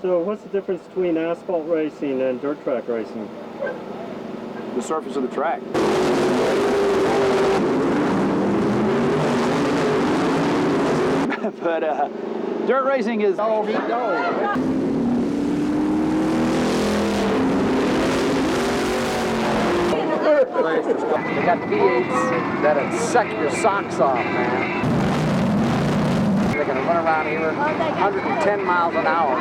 So what's the difference between asphalt racing and dirt track racing? The surface of the track. But dirt racing is dog eat dog. They got V8s that'll suck your socks off, man. They're gonna run around here 110 miles an hour.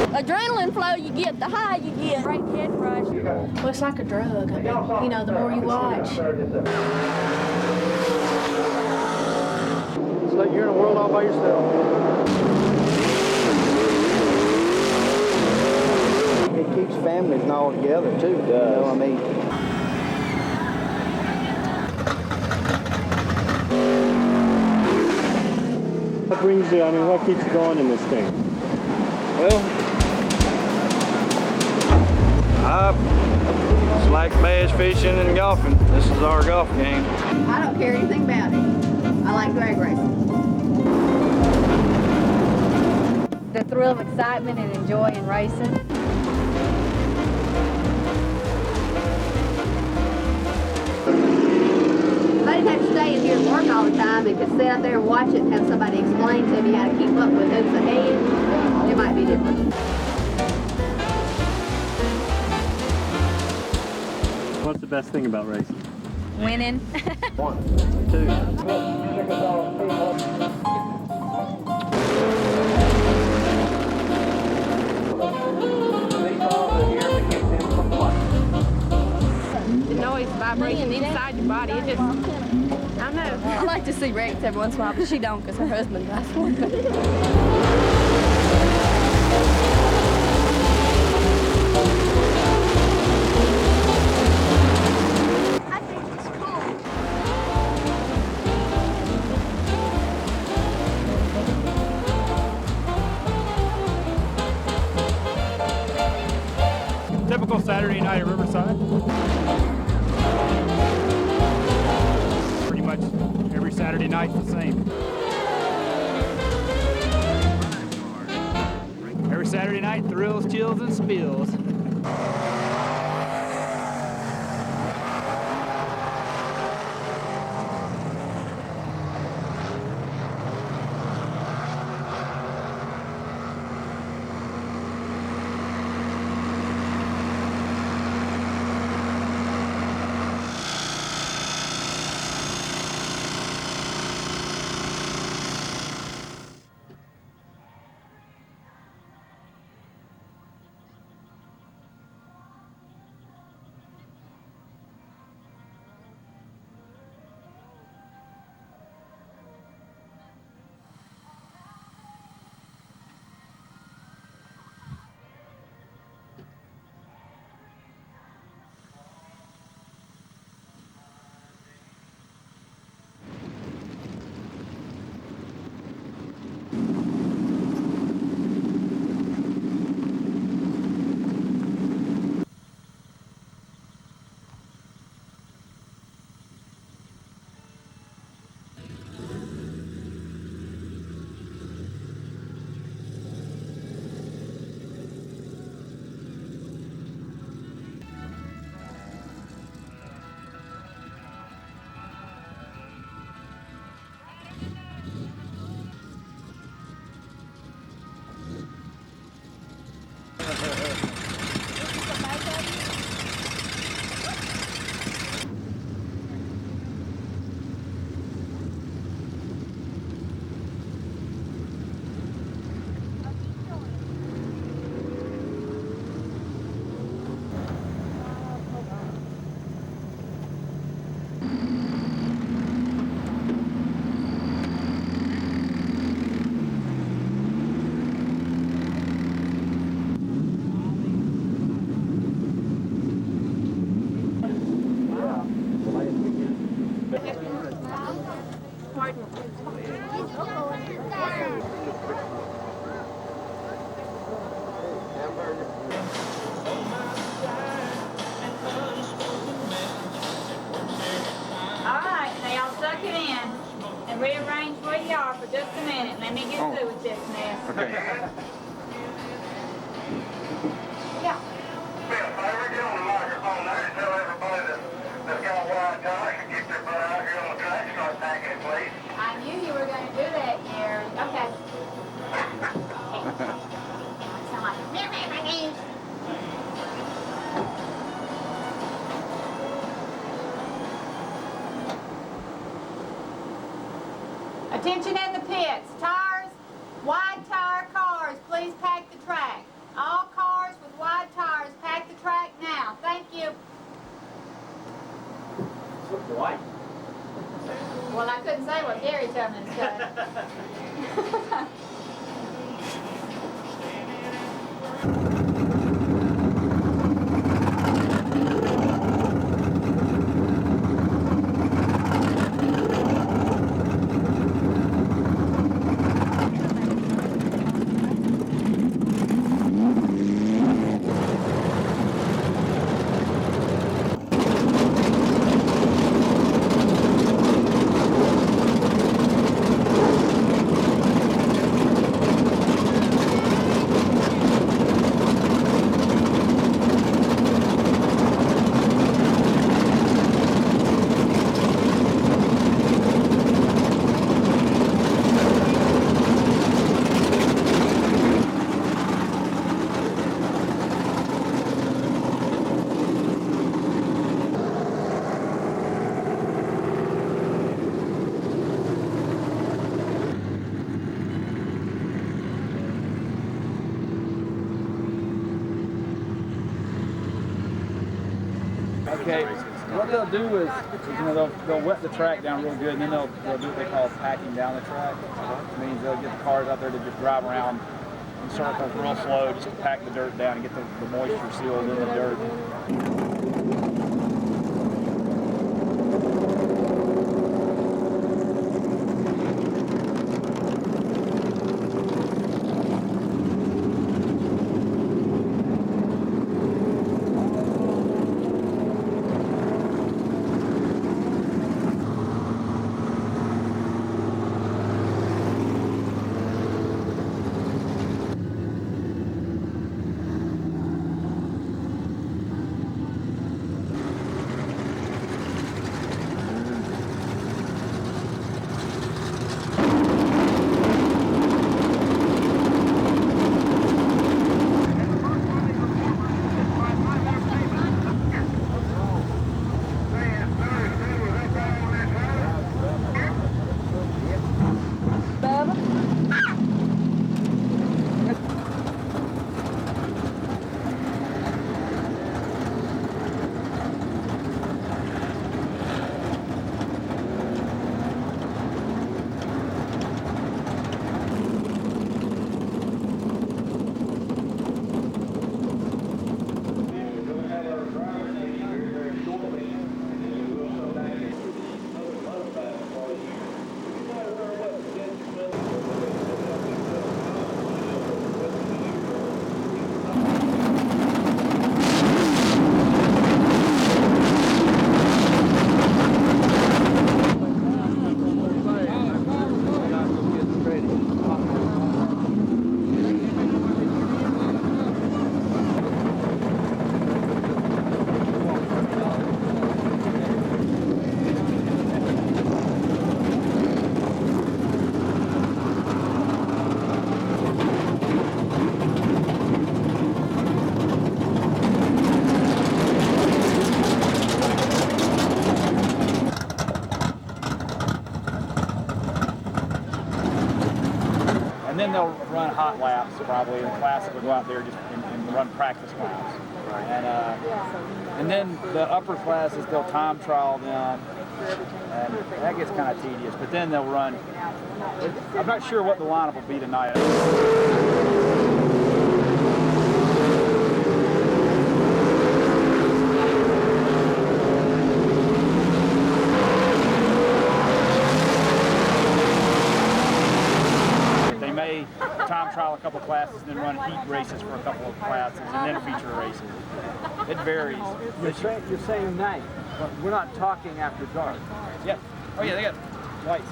Adrenaline flow you get, the high you get. Right head rush. Well, it's like a drug. I mean, you know, the more you watch. It's like you're in a world all by yourself. It keeps families and all together too. You know, I mean. What brings you, what keeps you going in this thing? Well, it's like bass fishing and golfing. This is our golf game. I don't care anything about it. I like drag racing. The thrill of excitement and enjoying racing. I didn't have to stay in here and work all the time and could sit out there and watch it and have somebody explain to me how to keep up with who's ahead. It might be different. What's the best thing about racing? Winning. 1, 2. The noise vibration inside your body, it just, I don't know. I like to see Rex every once in a while, but she don't because her husband drives one. I think it's cool. Typical Saturday night at Riverside. Pretty much every Saturday night's the same. Every Saturday night, thrills, chills, and spills. Let me get through with this now. Okay. Yeah. Bill, if I ever get on the microphone there and tell everybody that's got a wide tire can get their butt out here on the track and start packing it, please. I knew you were going to do that, Gary. Okay. Sound like attention in the pits. Tires, wide tire cars, please pack the track. All cars with wide tires, pack the track now. Thank you. White. Well, I couldn't say what Gary told me to say. Okay, what they'll do is, they'll wet the track down real good, and then they'll do what they call packing down the track. Which means they'll get the cars out there to just drive around in circles real slow, just to pack the dirt down and get the moisture sealed in the dirt. And then they'll run hot laps probably, and the classic will go out there just and run practice laps. And then the upper classes, they'll time trial them, and that gets kind of tedious. But then they'll run, I'm not sure what the lineup will be tonight. Time trial a couple classes, and then run heat races for a couple of classes, and then feature races. It varies. You're saying night, but we're not talking after dark. Yeah. Oh yeah, they got lights.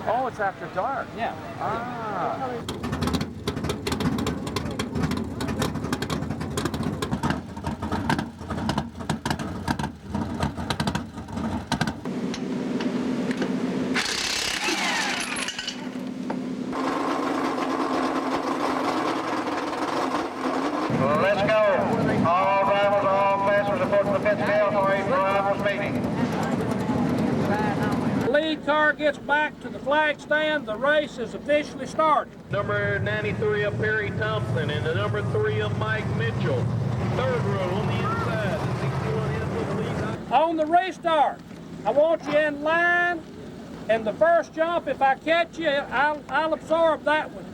Oh, it's after dark. Yeah. Ah. Let's go. All drivers, all passengers report to the pit scale for a driver's meeting. The lead car gets back to the flag stand. The race is officially started. Number 93 of Perry Thompson and the number 3 of Mike Mitchell. Third row on the inside. The 61 is with the lead. On the restart, I want you in line, and the first jump, if I catch you, I'll absorb that one.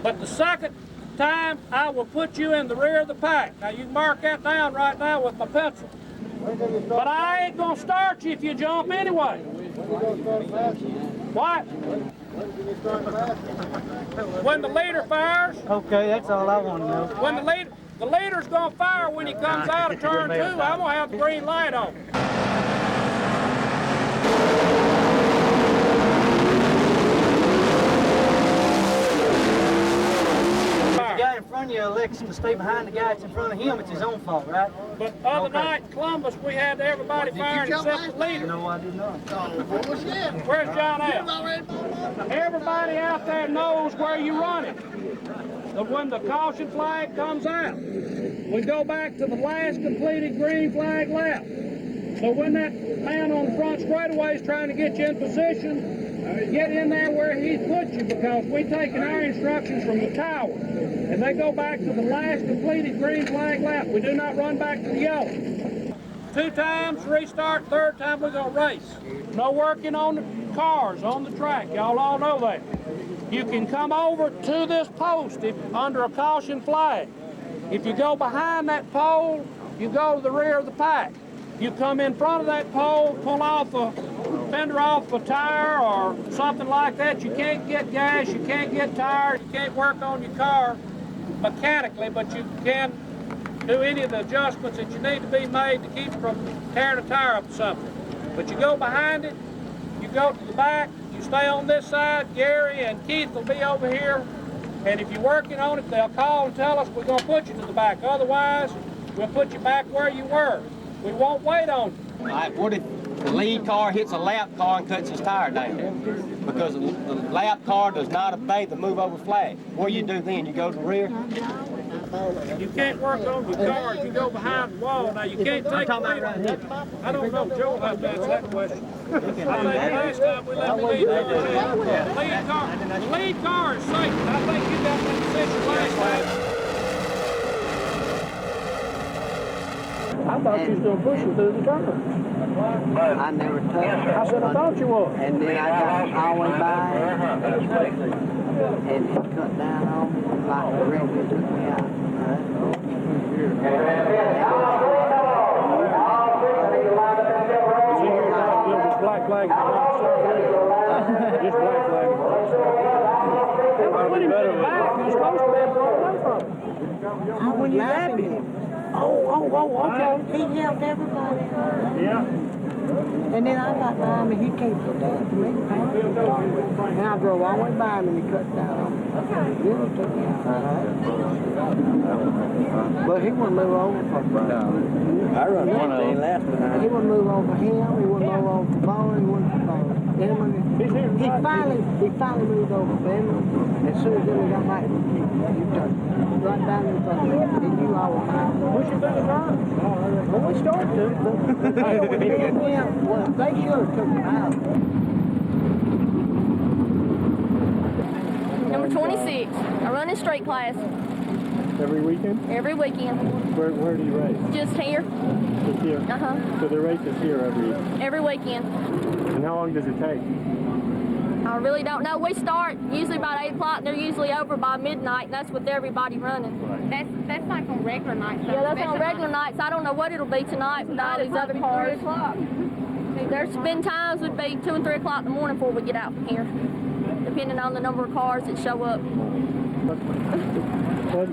But the second time, I will put you in the rear of the pack. Now, you can mark that down right now with my pencil. But I ain't gonna start you if you jump anyway. What? When the leader fires. Okay, that's all I want to know. When the leader's gonna fire when he comes out of turn 2. I'm gonna have the green light on. The guy in front of you elects to stay behind the guy that's in front of him. It's his own fault, right? But other night in Columbus, we had everybody firing except the leader. No, I did not. Where's John at? Everybody out there knows where you're running. When the caution flag comes out, we go back to the last completed green flag lap. So when that man on the front straightaway is trying to get you in position, get in there where he put you, because we've taken our instructions from the tower. And they go back to the last completed green flag lap. We do not run back to the yellow. 2 times, restart, 3rd time we're gonna race. No working on the cars on the track. Y'all all know that. You can come over to this post under a caution flag. If you go behind that pole, you go to the rear of the pack. You come in front of that pole, pull off a fender off a tire or something like that. You can't get gas, you can't get tires, you can't work on your car mechanically, but you can do any of the adjustments that you need to be made to keep from tearing a tire up or something. But you go behind it, you go to the back, you stay on this side. Gary and Keith will be over here, and if you're working on it, they'll call and tell us we're going to put you to the back. Otherwise, we'll put you back where you were. We won't wait on you. All right, what if the lead car hits a lap car and cuts his tire down? Because the lap car does not obey the move over flag. What do you do then? You go to the rear? You can't work on your car if you go behind the wall. Now, you can't take the lead. I don't know. Joe will have to answer that question. I think last time we let the lead car. The lead car is safe. I think you got that decision last time. I thought you were still pushing through the turn. I never touched it. I said I thought you was. And then I got all the way by and it cut down on me like the river took me out. Just black flag. Just black flag. When he went back, he was supposed to be able to run away from him. When you lapped him. Oh, okay. He yelled everybody. Yeah. And then I got by him and he came so down to me. And I drove all the way by him and he cut down on me. Really took me out. But he wouldn't move over for me. I run one of them. He wouldn't move over him, he wouldn't move over the ball, he wouldn't follow. Then when he finally moved over Ben. As soon as he got back, he turned right down in front of me. He knew I was behind him. Push your better turn. Well, we started to. Yeah, well, they should have took him out. Number 26. I run in straight class. Every weekend? Every weekend. Where do you race? Just here. Just here? Uh-huh. So the race is here Every weekend. And how long does it take? I really don't know. We start usually about 8 o'clock, and they're usually over by midnight, and that's with everybody running. Right. That's like on regular nights. Yeah, that's on regular nights. I don't know what it'll be tonight with all these other cars. 3 o'clock. There's been times it would be 2 and 3 o'clock in the morning before we get out from here, depending on the number of cars that show up.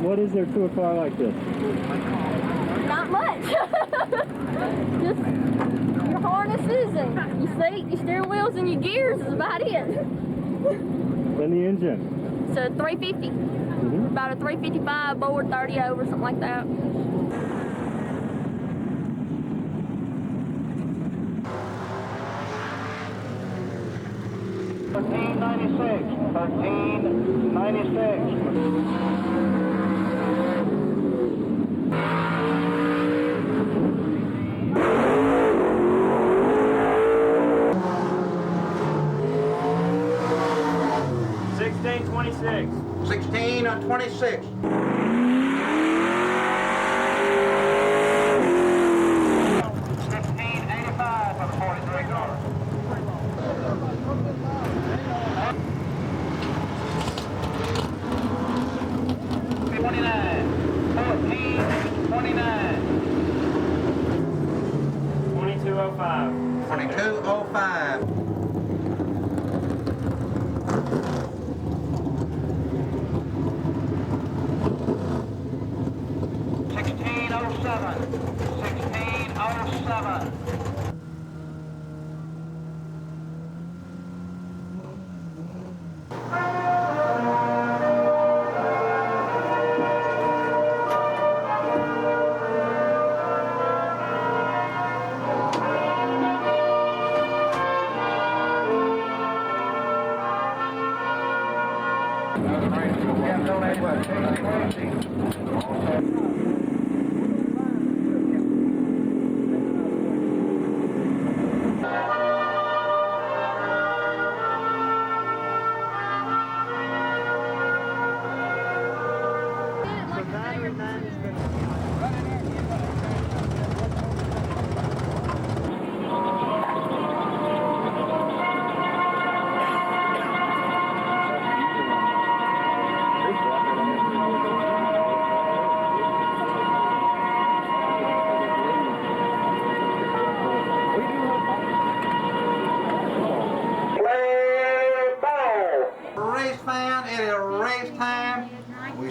What is there to a car like this? Not much. Just your harnesses nothing. Your seat, your steering wheels, and your gears is about it. And the engine? It's a 350. About a 355 board, 30 over, something like that. $16.26. 16 or 26.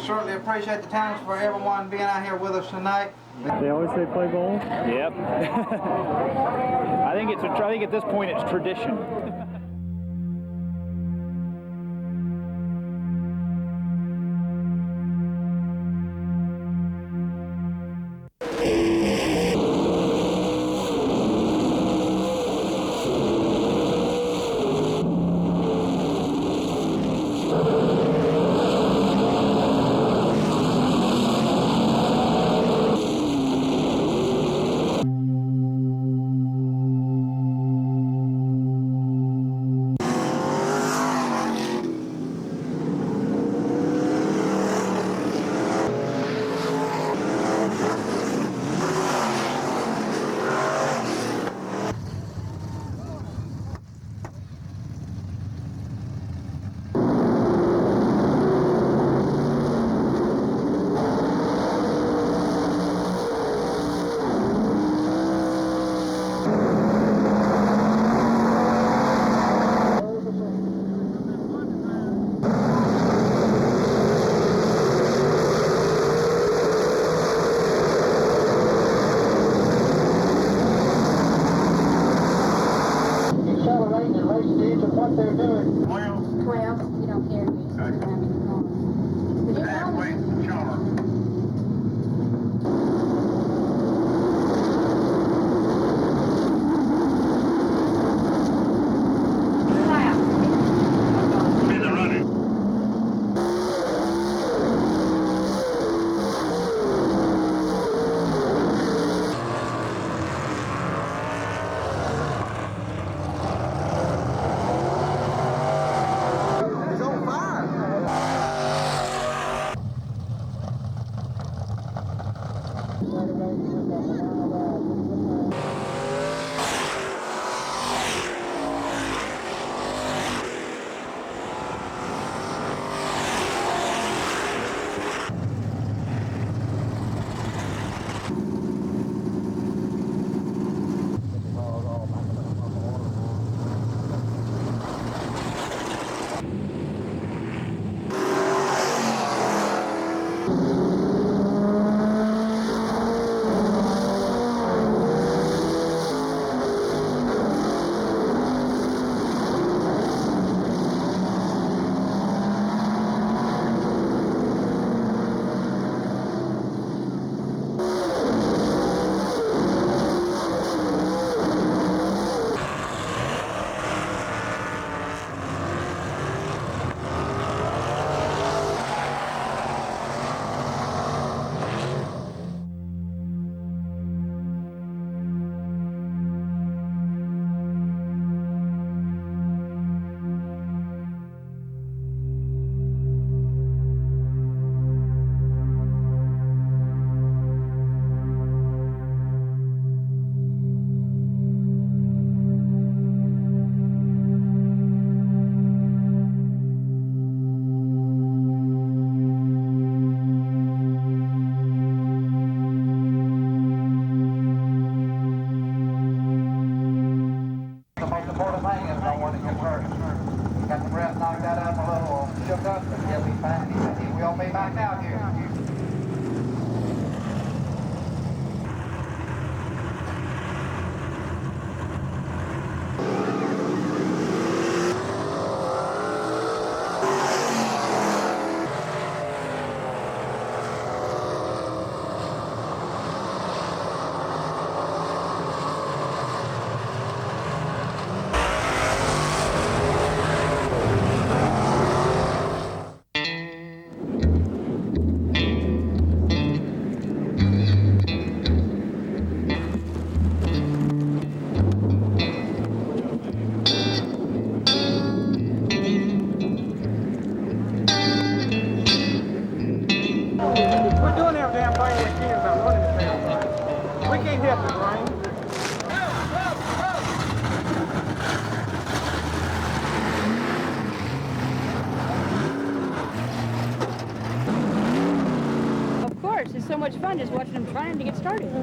Certainly appreciate the times for everyone being out here with us tonight. They always say play ball? Yep. I think at this point it's tradition. We can't help it, Ryan. Of course, it's so much fun just watching them trying to get started.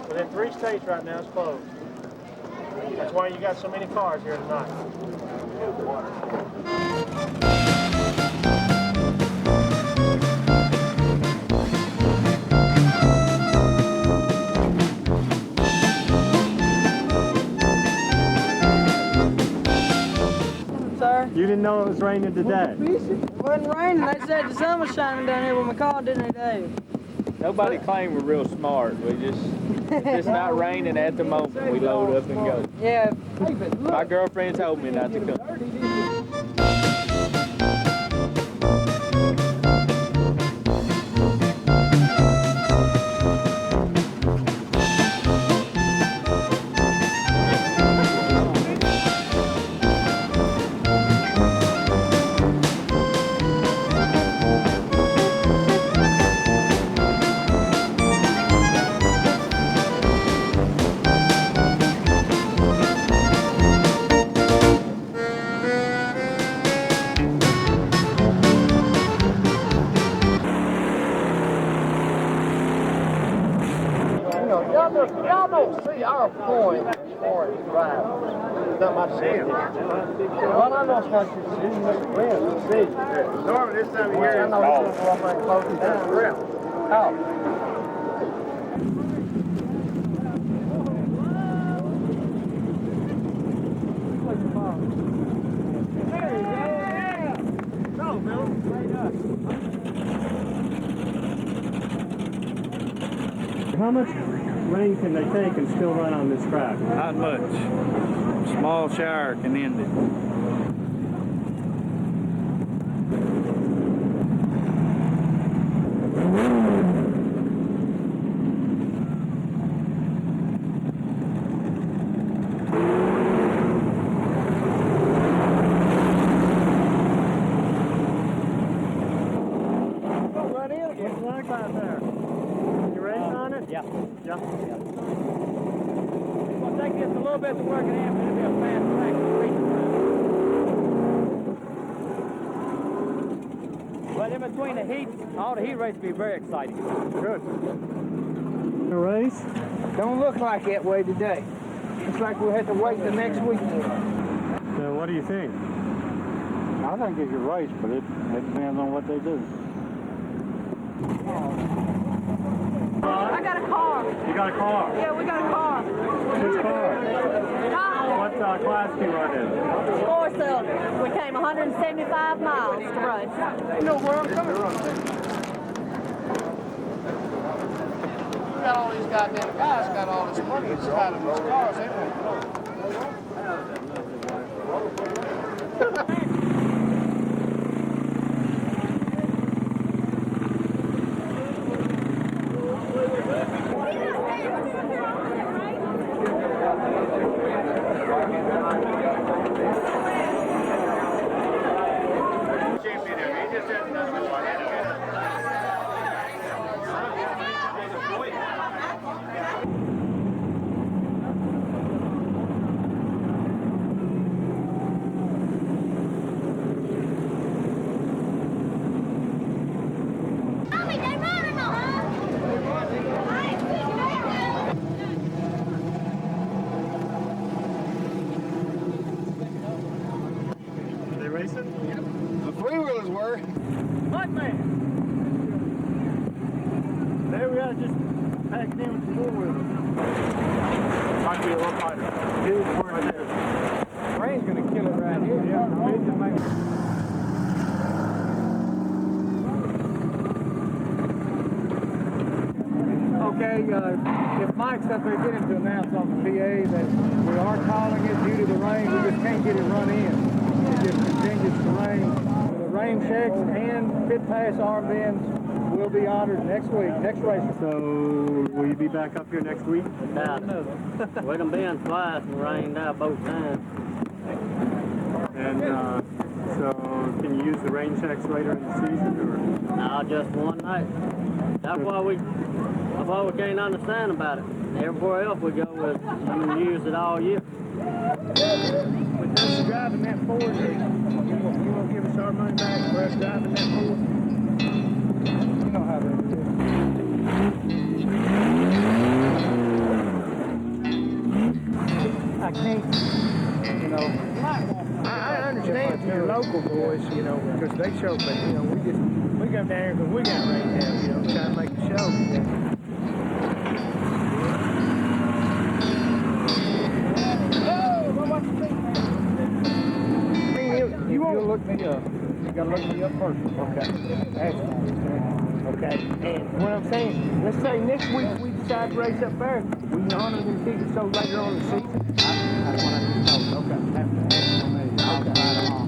Within 3 states right now, it's closed. That's why you got so many cars here tonight. Sir? You didn't know it was raining today? It wasn't raining. They said the sun was shining down here when we called, didn't they, Dave? Nobody claimed we're real smart. We just, if it's not raining at the moment, we load up and go. Yeah. My girlfriend told me not to come. Y'all don't see our point as far as driving. Not my saying. Well, I know Scott, you see, normally this time of year, I know he's going to go up there and close it down. Oh. How much rain can they take and still run on this track? Not much. Small shower can end it. What's the lag out there? You racing on it? Yeah. Yeah. It'll take just a little bit to work it in, but it'll be a fast track to reach it. But in between the heat, all the heat races will be very exciting. Good. A race? Don't look like that way today. Looks like we'll have to wait the next weekend. So what do you think? I think it's a race, but it depends on what they do. I got a car. You got a car? Yeah, we got a car. Which car? What class do you run in? 4-cylinder. We came 175 miles to race. You know where I'm coming from. You got all these goddamn guys got all this money inside of these cars, ain't they? The three-wheelers were. What man? There we are, just packing in with the four-wheelers. Might be a little tighter. Here's where it is. Rain's gonna kill it right here. Okay, if Mike's up there, get him to announce on the PA that we are calling it due to the rain. We just can't get it run in. It just continues to rain. The rain checks and pit pass armbands will be honored next week, next race. So, will you be back up here next week? Yeah. We done been twice and rained out both times. And So, can you use the rain checks later in the season, or? No, just one night. That's what we can't understand about it. Everywhere else we go, we use it all year. With us driving that Ford, you won't give us our money back for us driving that Ford? You know how that is. I can't, you know, I understand your local boys, you know, because they show, but, you know, we come down here because we got rain down, you know, trying to make the show. You won't look me up. You gotta look me up first. Okay. That's fine. Okay. And what I'm saying, let's say next week we decide to race up there. We can honor them tickets so later on in the season. That's what I just told. Okay. That's for me. I'll try it on.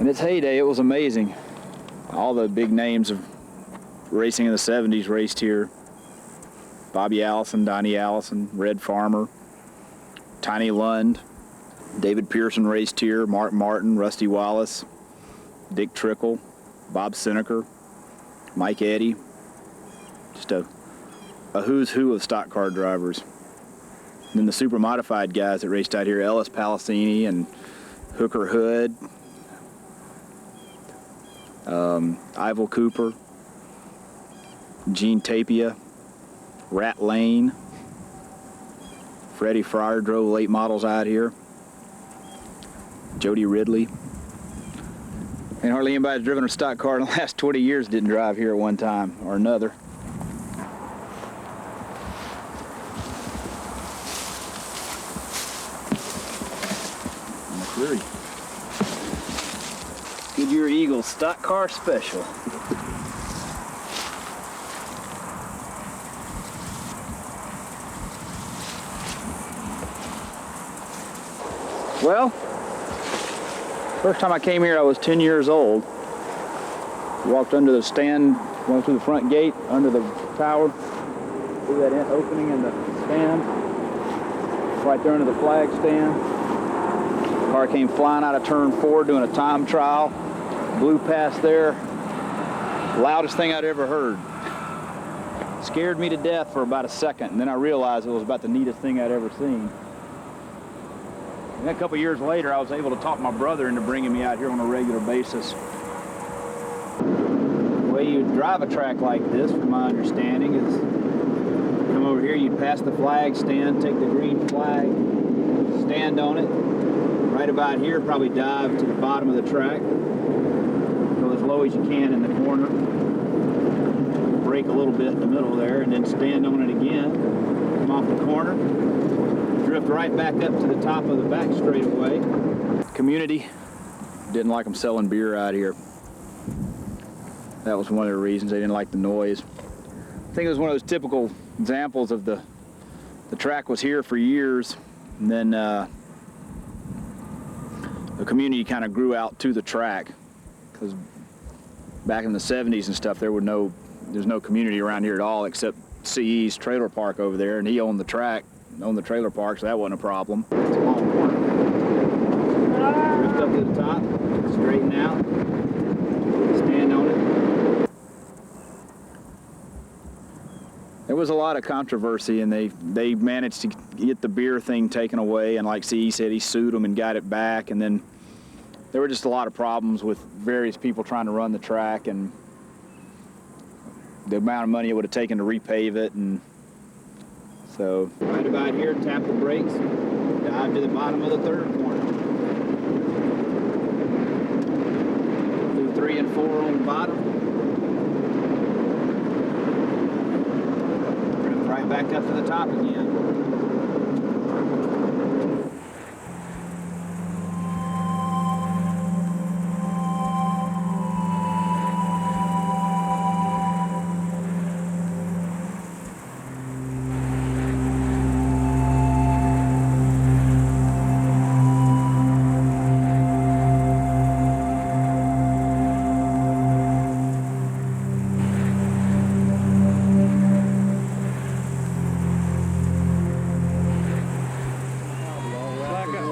In its heyday, it was amazing. All the big names of racing in the 70s raced here. Bobby Allison, Donnie Allison, Red Farmer, Tiny Lund, David Pearson raced here, Mark Martin, Rusty Wallace, Dick Trickle, Bob Seneker, Mike Eddy. Just a who's who of stock car drivers. And then the super modified guys that raced out here, Ellis Palacini and Hooker Hood, Ivel Cooper, Gene Tapia, Rat Lane, Freddie Fryer drove late models out here, Jody Ridley. And hardly anybody that's driven a stock car in the last 20 years didn't drive here at one time or another. McCreary. Goodyear Eagle stock car special. Well, first time I came here I was 10 years old. Walked under the stand, went through the front gate, under the tower, through that opening in the stand, right there under the flag stand. Car came flying out of turn 4 doing a time trial. Blew past there. Loudest thing I'd ever heard. Scared me to death for about a second, and then I realized it was about the neatest thing I'd ever seen. And then a couple years later, I was able to talk my brother into bringing me out here on a regular basis. The way you drive a track like this, from my understanding, is come over here, you'd pass the flag stand, take the green flag, stand on it. Right about here, probably dive to the bottom of the track. Go as low as you can in the corner. Brake a little bit in the middle there, and then stand on it again. Come off the corner. Drift right back up to the top of the back straightaway. Community didn't like them selling beer out here. That was one of the reasons. They didn't like the noise. I think it was one of those typical examples of the track was here for years, and then the community kind of grew out to the track, because back in the 70s and stuff, there's no community around here at all except CE's trailer park over there, and he owned the track, owned the trailer park, so that wasn't a problem. It's a long corner. Drift up to the top, straighten out, stand on it. There was a lot of controversy, and they managed to get the beer thing taken away, and like CE said, he sued them and got it back, and then there were just a lot of problems with various people trying to run the track, and the amount of money it would have taken to repave it, and so right about here, tap the brakes, dive to the bottom of the third corner. Through 3 and 4 on the bottom. Right back up to the top again.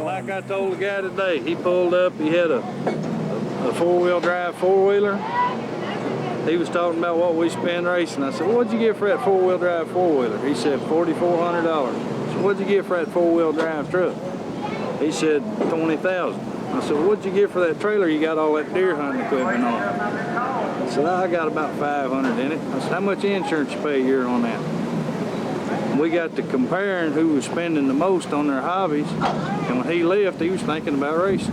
Like I told the guy today, he pulled up, he had a four-wheel drive four-wheeler. He was talking about what we spend racing. I said, well, what'd you get for that four-wheel drive four-wheeler? He said, $4,400. So what'd you get for that four-wheel drive truck? He said, $20,000. I said, well, what'd you get for that trailer you got all that deer hunting equipment on? I said, I got about $500 in it. I said, how much insurance you pay a year on that? We got to comparing who was spending the most on their hobbies, and when he left, he was thinking about racing.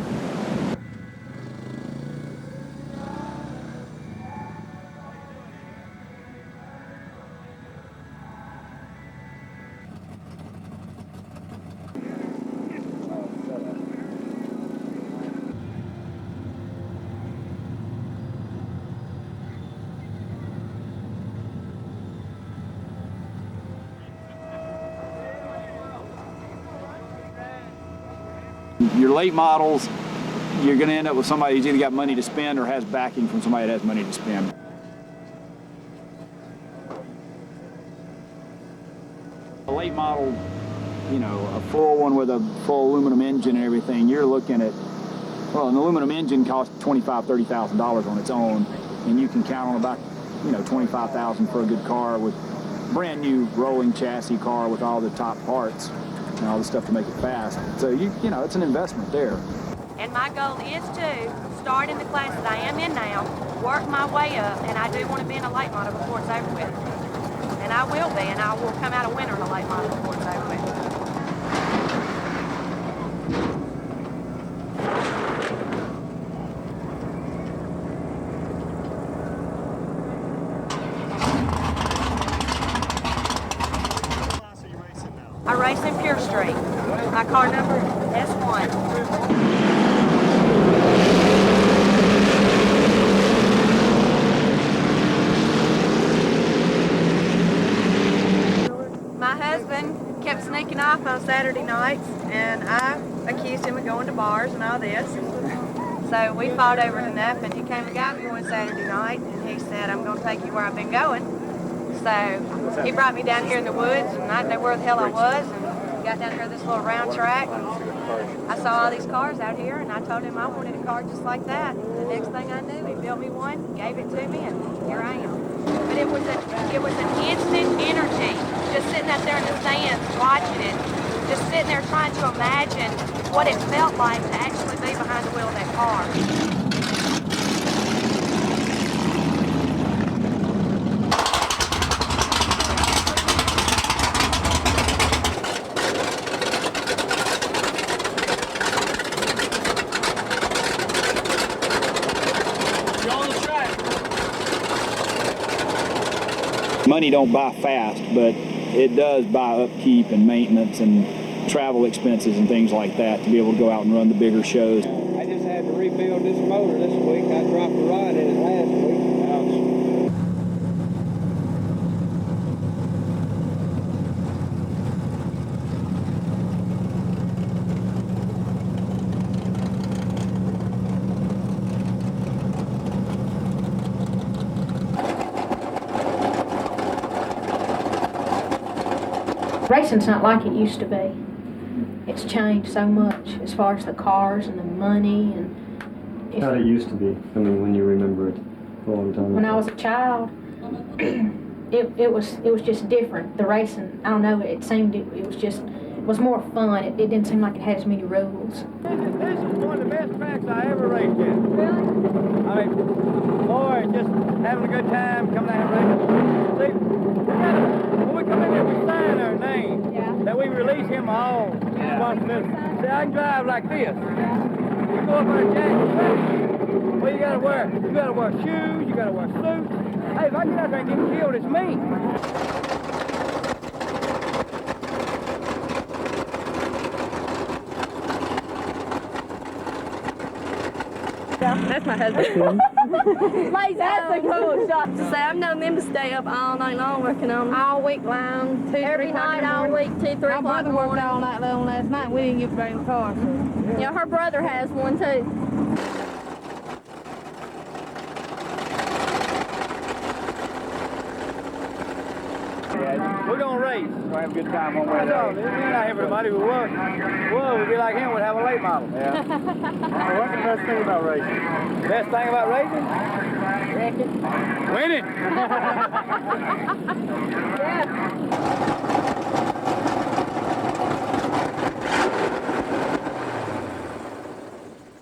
Your late models, you're going to end up with somebody who's either got money to spend or has backing from somebody that has money to spend. A late model, you know, a full one with a full aluminum engine and everything, you're looking at, well, an aluminum engine costs $25,000, $30,000 on its own, and you can count on about, you know, $25,000 for a good car with brand new rolling chassis car with all the top parts and all the stuff to make it fast. So you know, it's an investment there. And my goal is to start in the class that I am in now, work my way up, and I do want to be in a late model before it's over with. And I will be, and I will come out a winner in a late model before it's over with. I race in Pure Street. My car number S1. My husband kept sneaking off on Saturday nights, and I accused him of going to bars and all this. So we fought over it enough, and he came and got me one Saturday night, and he said, I'm going to take you where I've been going. So he brought me down here in the woods, and I didn't know where the hell I was, and got down here this little round track, and I saw all these cars out here, and I told him I wanted a car just like that. The next thing I knew, he built me one, gave it to me, and here I am. But it was an instant energy, just sitting out there in the stands, watching it, just sitting there trying to imagine what it felt like to actually be behind the wheel of that car. Money don't buy fast, but it does buy upkeep and maintenance and travel expenses and things like that to be able to go out and run the bigger shows. I just had to rebuild this motor this week. I dropped a rod in it last week. Racing's not like it used to be. It's changed so much as far as the cars and the money and. How it used to be. I mean, when you remember it a long time When ago. I was a child, it was just different. The racing, I don't know, it seemed it was more fun. It didn't seem like it had as many rules. This is one of the best tracks I ever raced in. Really? I mean, boy, just having a good time, coming out and racing. See, when we come in here, we sign our name. Yeah. That we release him all responsibility. See, I can drive like this. You go up on a jacket, well, you gotta wear shoes, you gotta wear suits. Hey, if I get out there and get killed, it's me. That's my husband. That's a cool shot. To say, I've known them to stay up all night long working on them. All week long, every night, all week, 2, 3 o'clock in the morning. all night long last night. We didn't get to bring in the car. So. Yeah, her brother has one too. Yeah, we're gonna race. We're gonna have a good time one way or the other. We're not everybody who was. Well, we'd be like him, we'd have a late model. Yeah. What's the best thing about racing? Best thing about racing? Winning. Yeah.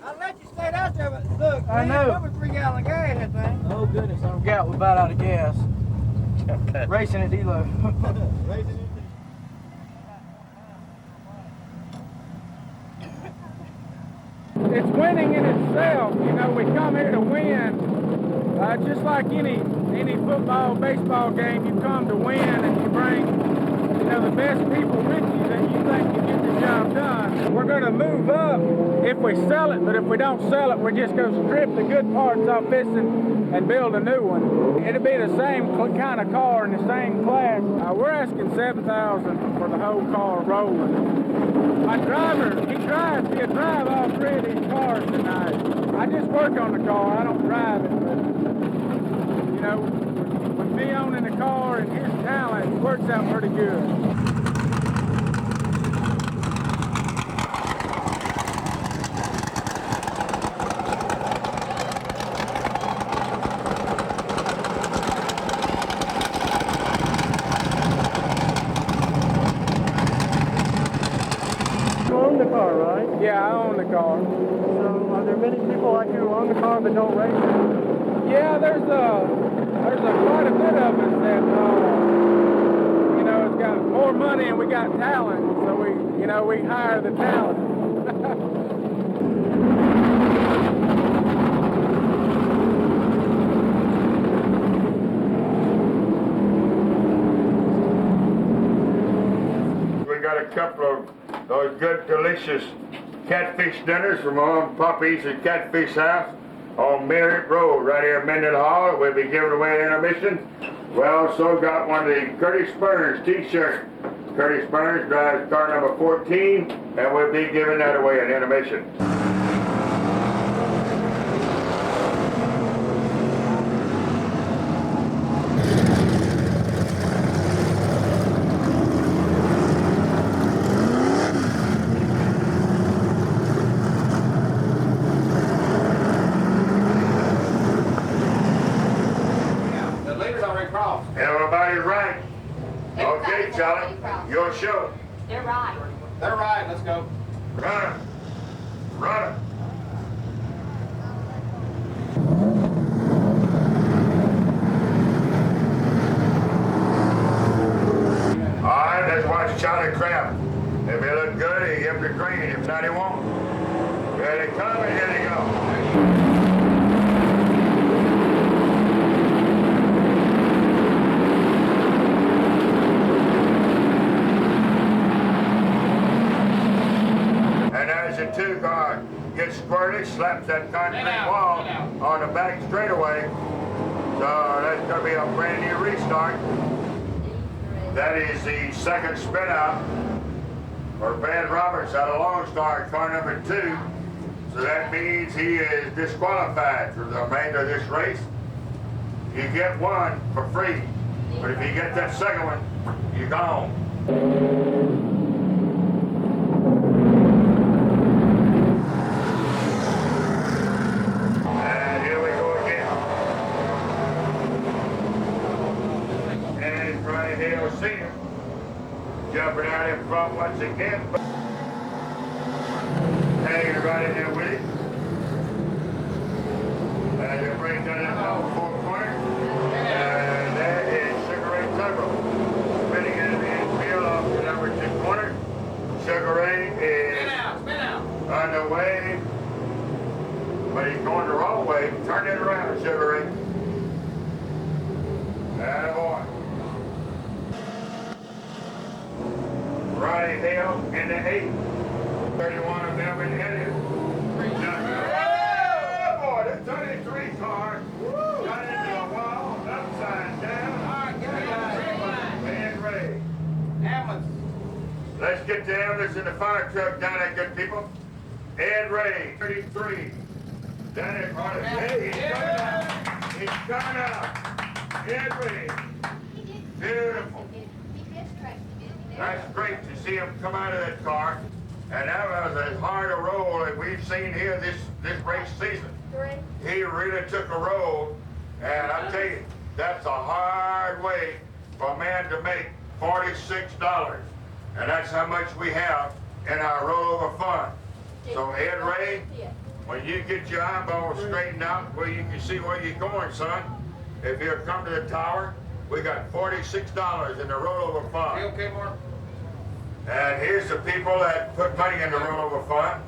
I'll let you stay out there, but look, I know. Put with 3 gallon of gas in that thing. Oh goodness, I forgot we're about out of gas. Racing at D-Lo. It's winning in itself. You know, we come here to win. Just like any football, baseball game, you come to win and you bring, you know, the best people with you that you think can get the job done. We're going to move up if we sell it, but if we don't sell it, we're just going to strip the good parts off this and build a new one. It'll be the same kind of car in the same class. We're asking $7,000 for the whole car rolling. My driver, he'll drive all 3 of these cars tonight. I just work on the car, I don't drive it, but, you know, with me owning the car and his talent, it works out pretty good. Yeah, I own the car. So, are there many people like you who own the car that don't race it? Yeah, there's quite a bit of us that, you know, has got more money and we got talent. So we hire the talent. We got a couple of those good, delicious catfish dinners from on Poppy's at Catfish House on Moorhead Road, right here in Mendon Hall. We'll be giving away an intermission. We also got one of the Curtis Burns t-shirts. Curtis Burns drives car number 14, and we'll be giving that away an intermission. Everybody right. Okay, Charlie, your show. They're right. They're right, let's go. Run it. Run it. All right, let's watch Charlie Crab. If he look good, he give him the green. If not, he won't. Here they come, and here they go. The 2 car gets squirted, slaps that concrete wall on the back straightaway. So that's going to be a brand new restart. That is the second spin out for Ben Roberts out of Lone Star, car number 2. So that means he is disqualified for the remainder of this race. You get one for free, but if you get that second one, you're gone. seen him jumping out in front once again. Hanging right in there with him. And they're bringing down that number 4 corner. And there is Sugar Ray Tuggle. Spinning into the infield off the number 2 corner. Sugar Ray is on the way. But he's going the wrong way. Turn it around, Sugar Ray. Attaboy. Ronnie Hale in the 8. 31 of them in headed. Oh boy, the 33 car got into a wall, upside down. And Ray. Let's get the ambulance in the fire truck down there, good people. Ed Ray, 33. Down there, Carter. Hey, he's coming out. He's coming out. Ed Ray. Beautiful. That's great to see him come out of that car. And that was as hard a roll as we've seen here this race season. He really took a roll. And I tell you, that's a hard way for a man to make $46. And that's how much we have in our rollover fund. So Ed Ray, when you get your eyeballs straightened out where you can see where you're going, son, if you'll come to the tower, we got $46 in the rollover fund. Okay, Mark. And here's the people that put money in the rollover fund.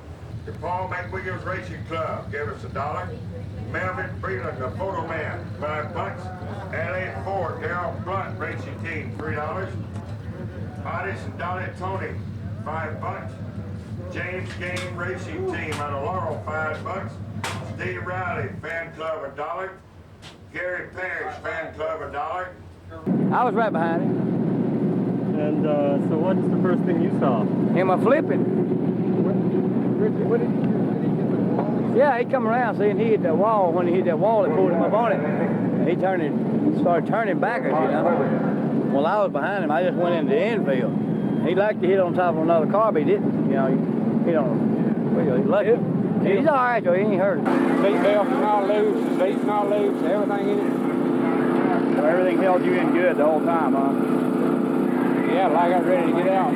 The Paul McWilliams Racing Club gave us $1. Melvin Breland, the photo man, $5. L.A. Ford, Darrell Blunt Racing Team, $3. Otis and Dolly Tony, $5. James Game Racing Team out of Laurel, $5. Steve Riley, Fan Club, $1. Gary Parrish, Fan Club, $1. I was right behind him. And so what's the first thing you saw? Him a flipping. What did he do? Did he get the wall? Yeah, he come around, see, and he hit that wall. When he hit that wall, it pulled him up on it. He started turning backwards, you know. Well, I was behind him. I just went into the infield. He'd like to hit on top of another car, but he didn't. You know, he don't. Well, he's lucky. He's all right, though. He ain't hurt. Seatbelt not loose, the seat's not loose, everything in it. So everything held you in good the whole time, huh? Yeah, well, I got ready to get out.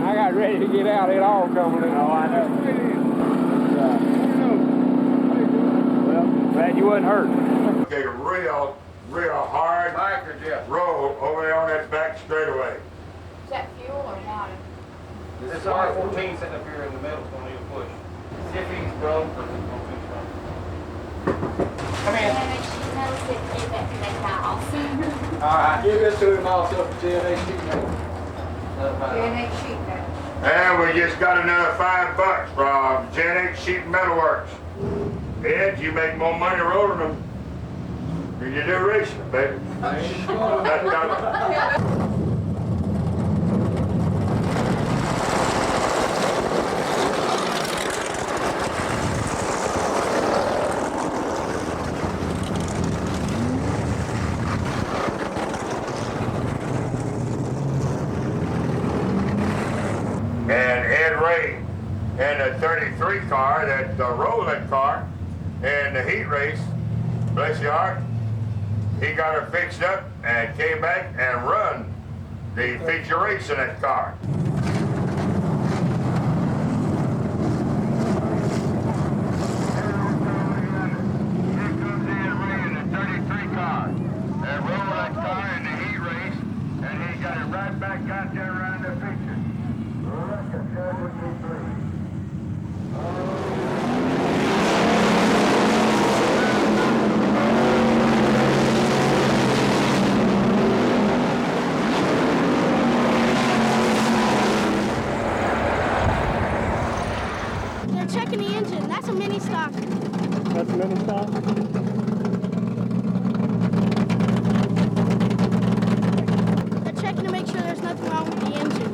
I got ready to get out. It all coming in. Oh, I know. Well, glad you wasn't hurt. Okay, real hard roll over there on that back straightaway. Is that fuel or water? This is R14 sitting up here in the middle, it's going to need a push. See if he's broke or come in. Alright, give this to him also for GNA sheet metal. And we just got another $5 from GNA Sheet Metal Works. Ed, you make more money rolling them than you do racing, baby. And Ed Ray and the 33 car, that rolled that car in the heat race, bless your heart, he got her fixed up and came back and run the feature race in that car. Checking the engine. That's a mini stock. That's a mini stock? They're checking to make sure there's nothing wrong with the engine.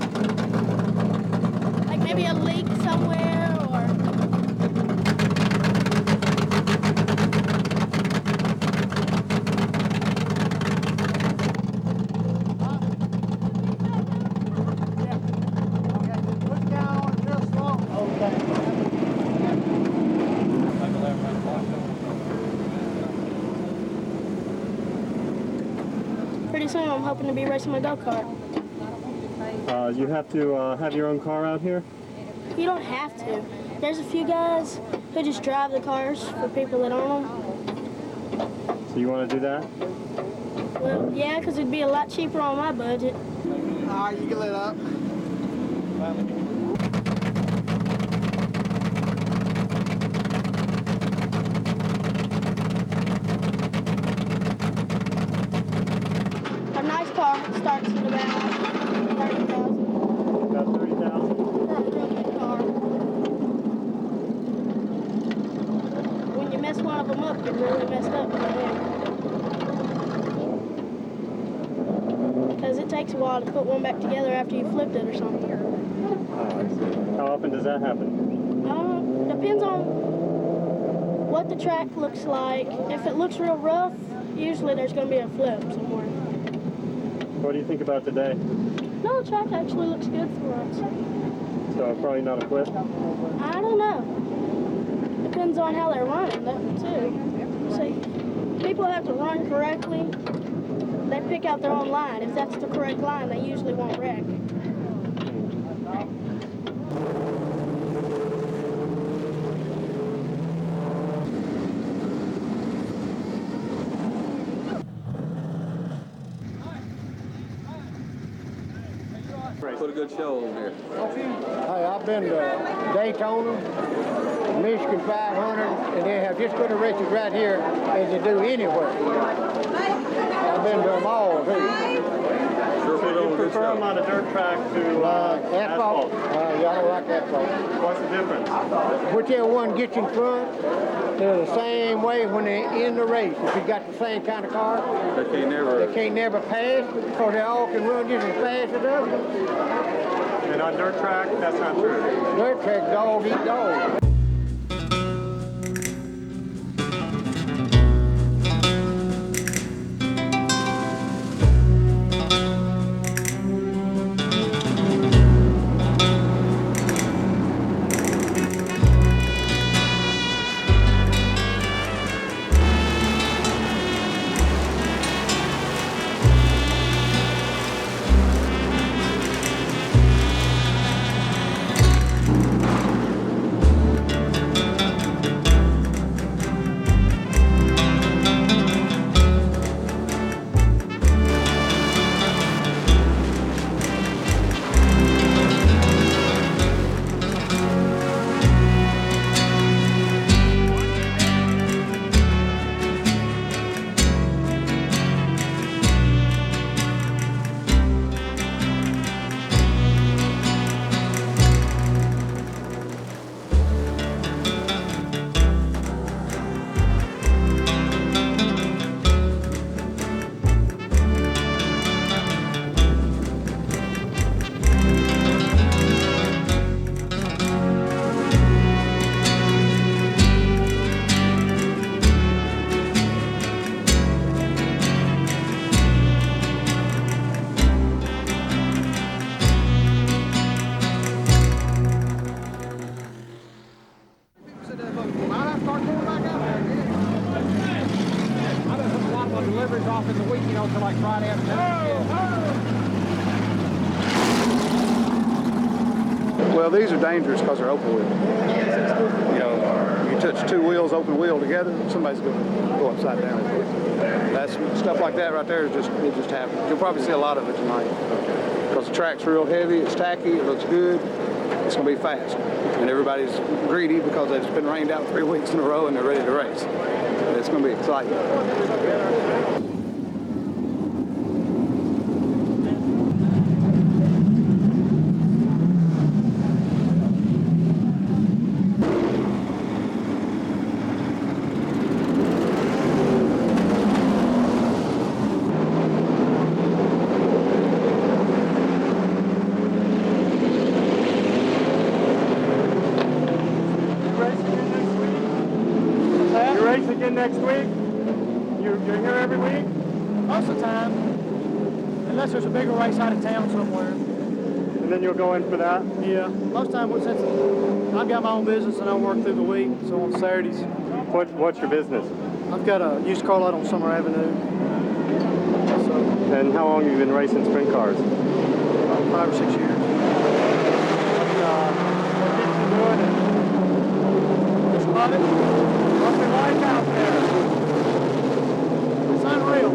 Like maybe a leak somewhere or... pretty soon I'm hoping to be racing my go-kart. You have to have your own car out here? You don't have to. There's a few guys who just drive the cars for people that own them. So you want to do that? Well, yeah, because it'd be a lot cheaper on my budget. All right, you can let up. A nice car starts at about 30,000. About 30,000? For a real good car. When you mess one of them up, you're really messed up. Because it takes a while to put one back together after you flipped it or something. How often does that happen? Depends on what the track looks like. If it looks real rough, usually there's going to be a flip somewhere. What do you think about today? No, the track actually looks good for us. So probably not a flip? I don't know. Depends on how they're running, that too. See, people have to run correctly. They pick out their own line. If that's the correct line, they usually won't wreck. Put a good show on here. Hey, I've been to Daytona, Michigan 500, and they have just good races right here as you do anywhere. I've been to them all, too. Sure, so you prefer them on a dirt track to asphalt? Yeah, I don't like asphalt. What's the difference? Whichever one gets in front, they're the same way when they end the race. If you got the same kind of car, They can't never pass, because they all can run just as fast as others. And on dirt track, that's not true. Dirt track, dog eat dog. Deliveries off in the week, till like Friday afternoon. Well, these are dangerous because they're open wheel. You touch two wheels, open wheel together, somebody's going to go upside down. That's stuff like that right there. It just happens. You'll probably see a lot of it tonight because the track's real heavy. It's tacky. It looks good. It's going to be fast, and everybody's greedy because it's been rained out 3 weeks in a row and they're ready to race. It's going to be exciting. Next week? You're here every week? Most of the time. Unless there's a bigger race out of town somewhere. And then you'll go in for that? Yeah. Most time, since I've got my own business and I work through the week, so on Saturdays. What's your business? I've got a used car lot on Summer Avenue. So And how long have you been racing sprint cars? About 5 or 6 years. What gets you doing it? Just love it. What's it like out there? It's unreal.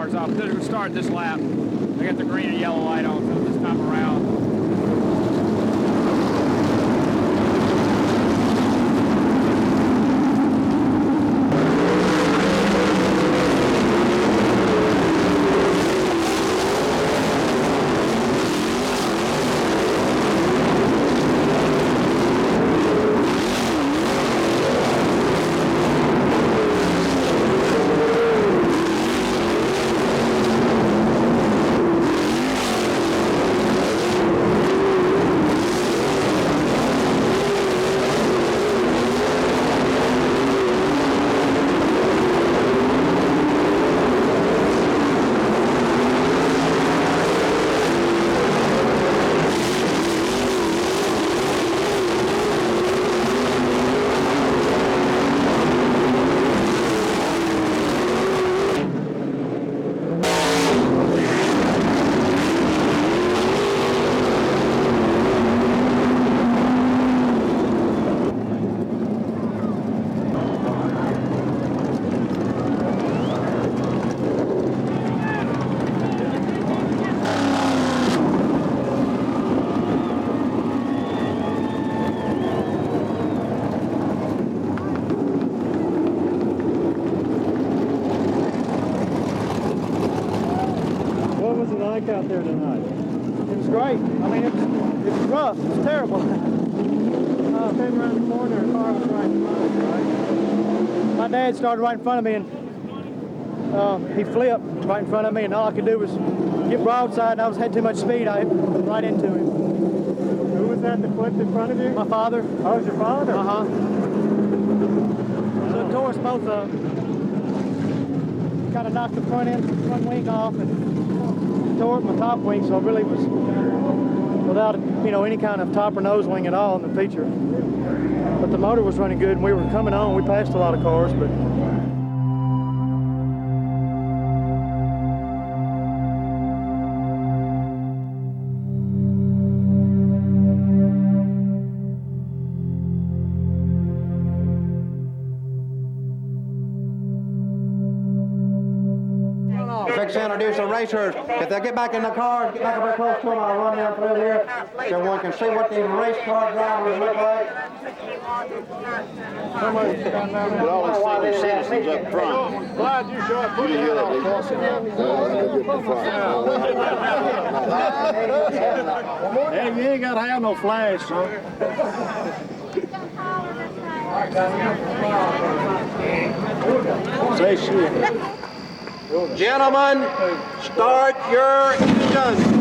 cars off. They're going to start this lap. They got the green and yellow light on, so this time around. Out there tonight. It was great. I mean, it was rough. It was terrible. Came around the corner, a car was right in front of me, right? My dad started right in front of me, and he flipped right in front of me, and all I could do was get broadside, and I had too much speed. I hit right into him. Who was that flipped in front of you? My father. Oh, it was your father? Uh-huh. So it tore us both up. Kind of knocked the front wing off, and tore up my top wing, so I really was without, any kind of top or nose wing at all in the feature. But the motor was running good, and we were coming on. We passed a lot of cars, but Fix to introduce the racers. If they get back in the cars, get back a bit close to them, I'll run down through here so one can see what these race car drivers look like. But all these senior citizens up front. Glad you showed up. You didn't hear that, did you? Hey, you ain't got to have no flash, son. Say shit. Gentlemen, start your guns.